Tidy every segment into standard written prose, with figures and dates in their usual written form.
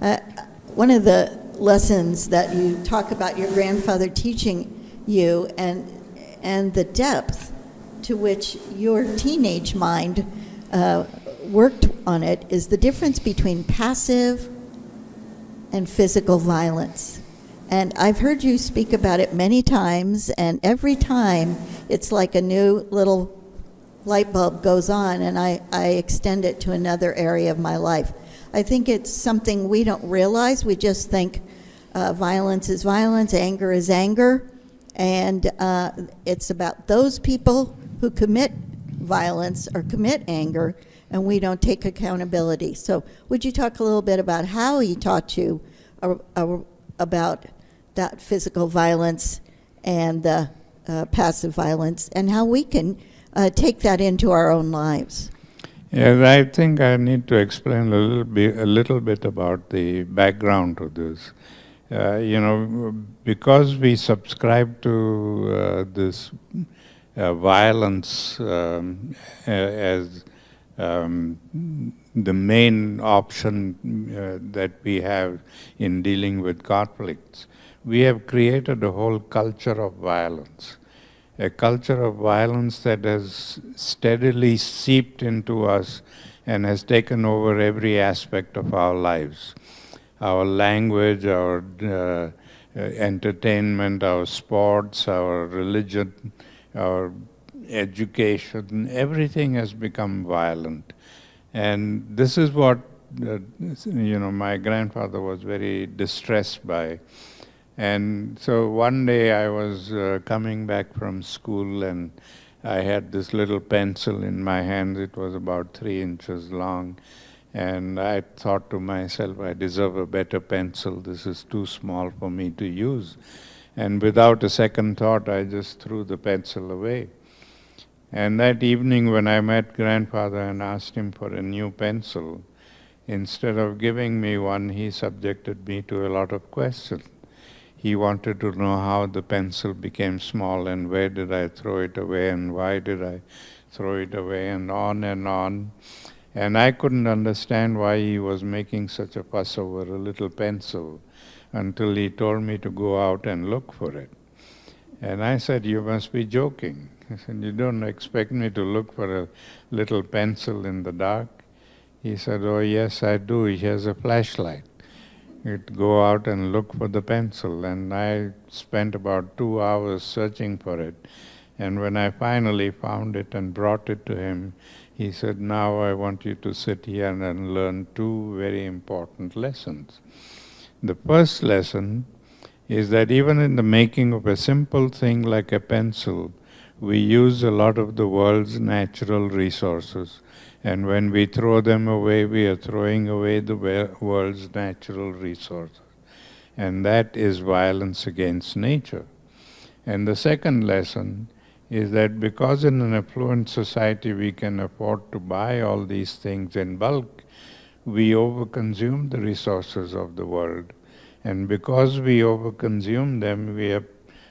Uh, One of the lessons that you talk about your grandfather teaching you and the depth to which your teenage mind worked on it is the difference between passive and physical violence. And I've heard you speak about it many times, and every time it's like a new little light bulb goes on, and I extend it to another area of my life. I think it's something we don't realize. We just think violence is violence, anger is anger, and it's about those people who commit violence or commit anger, and we don't take accountability. So would you talk a little bit about how he taught you about that physical violence and passive violence, and how we can take that into our own lives? Yes, I think I need to explain a little bit about the background to this. Because we subscribe to this violence as the main option that we have in dealing with conflicts, we have created a whole culture of violence. A culture of violence that has steadily seeped into us and has taken over every aspect of our lives. Our language, our entertainment, our sports, our religion, our education, everything has become violent. And this is what, my grandfather was very distressed by. And so one day I was coming back from school, and I had this little pencil in my hand. It was about 3 inches long. And I thought to myself, I deserve a better pencil. This is too small for me to use. And without a second thought, I just threw the pencil away. And that evening when I met grandfather and asked him for a new pencil, instead of giving me one, he subjected me to a lot of questions. He wanted to know how the pencil became small, and where did I throw it away, and why did I throw it away, and on and on. And I couldn't understand why he was making such a fuss over a little pencil until he told me to go out and look for it. And I said, "You must be joking." He said, "You don't expect me to look for a little pencil in the dark?" He said, "Oh yes, I do. Here's a flashlight. You'd go out and look for the pencil." And I spent about 2 hours searching for it. And when I finally found it and brought it to him, he said, "Now I want you to sit here and learn 2 very important lessons." The first lesson is that even in the making of a simple thing like a pencil, we use a lot of the world's natural resources. And when we throw them away, we are throwing away the world's natural resources. And that is violence against nature. And the second lesson is that because in an affluent society we can afford to buy all these things in bulk, we overconsume the resources of the world. And because we overconsume them, we are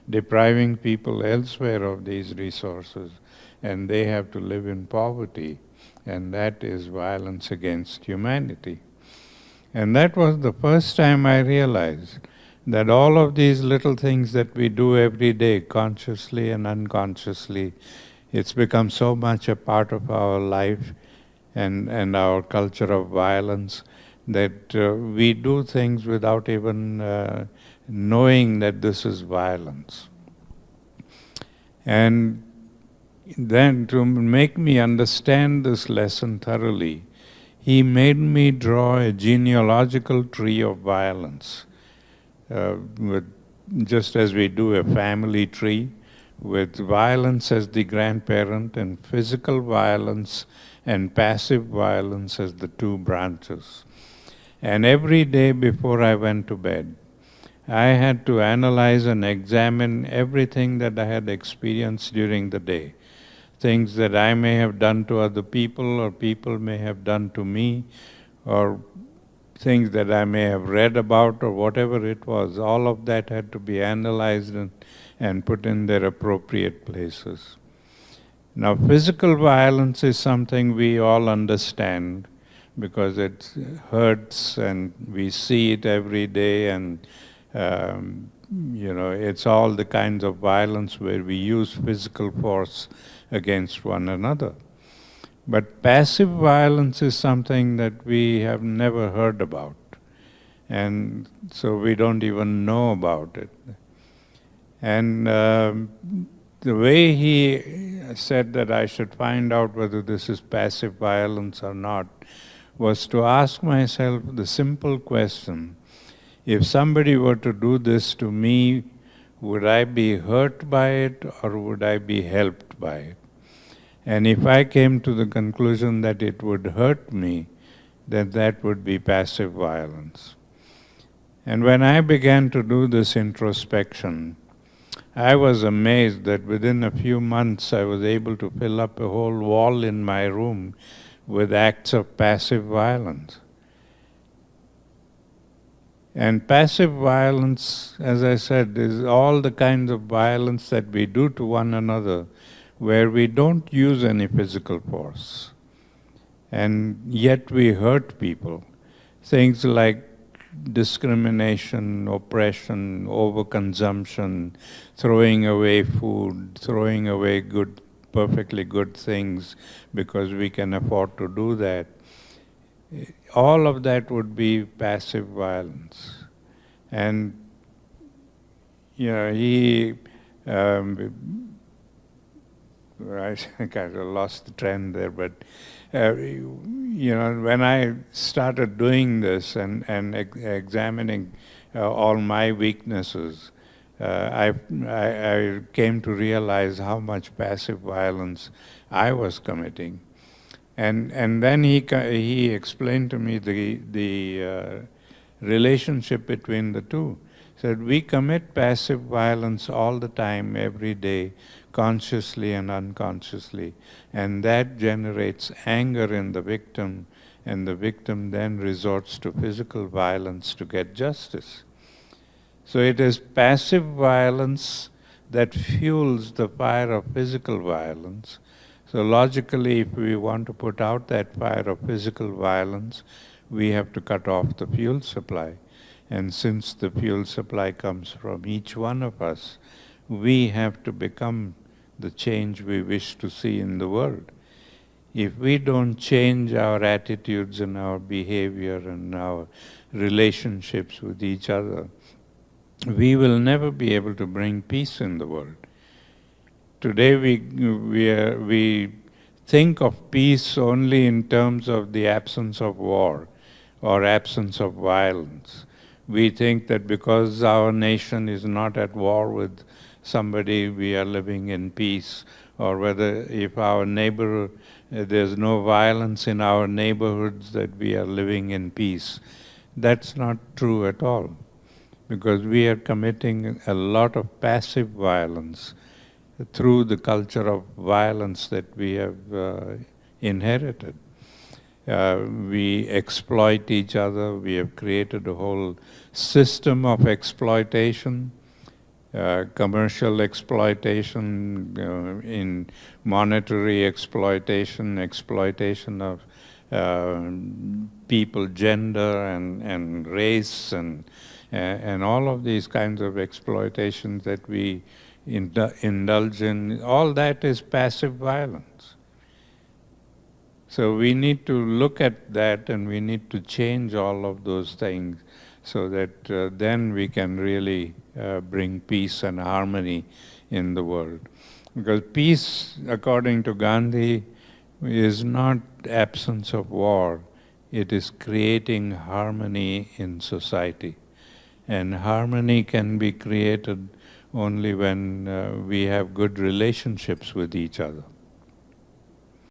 depriving people elsewhere of these resources, and they have to live in poverty. And that is violence against humanity. And that was the first time I realized that all of these little things that we do every day, consciously and unconsciously, it's become so much a part of our life and our culture of violence that we do things without even knowing that this is violence. And then to make me understand this lesson thoroughly, he made me draw a genealogical tree of violence, just as we do a family tree, with violence as the grandparent and physical violence and passive violence as the 2 branches. And every day before I went to bed, I had to analyze and examine everything that I had experienced during the day. Things that I may have done to other people, or people may have done to me, or things that I may have read about, or whatever it was. All of that had to be analyzed and put in their appropriate places. Now, physical violence is something we all understand because it hurts and we see it every day, and it's all the kinds of violence where we use physical force against one another. But passive violence is something that we have never heard about, and so we don't even know about it. And the way he said that I should find out whether this is passive violence or not was to ask myself the simple question: if somebody were to do this to me, would I be hurt by it or would I be helped by it? And if I came to the conclusion that it would hurt me, then that would be passive violence. And when I began to do this introspection, I was amazed that within a few months I was able to fill up a whole wall in my room with acts of passive violence. And passive violence, as I said, is all the kinds of violence that we do to one another where we don't use any physical force, and yet we hurt people. Things like discrimination, oppression, overconsumption, throwing away food, throwing away perfectly good things because we can afford to do that. All of that would be passive violence. And he I kind of lost the trend there, but when I started doing this and examining all my weaknesses, I came to realize how much passive violence I was committing, and then he explained to me the relationship between the two. Said we commit passive violence all the time, every day, consciously and unconsciously, and that generates anger in the victim, and the victim then resorts to physical violence to get justice. So it is passive violence that fuels the fire of physical violence. So logically, if we want to put out that fire of physical violence, we have to cut off the fuel supply. And since the fuel supply comes from each one of us, we have to become the change we wish to see in the world. If we don't change our attitudes and our behavior and our relationships with each other, we will never be able to bring peace in the world. Today we think of peace only in terms of the absence of war or absence of violence. We think that because our nation is not at war with somebody, we are living in peace, or whether if our neighbor, there's no violence in our neighborhoods, that we are living in peace. That's not true at all, because we are committing a lot of passive violence through the culture of violence that we have inherited. We exploit each other. We have created a whole system of exploitation, commercial exploitation, in monetary exploitation, exploitation of people, gender and race, and all of these kinds of exploitations that we indulge in. All that is passive violence. So we need to look at that, and we need to change all of those things so that then we can really bring peace and harmony in the world. Because peace, according to Gandhi, is not absence of war. It is creating harmony in society. And harmony can be created only when we have good relationships with each other.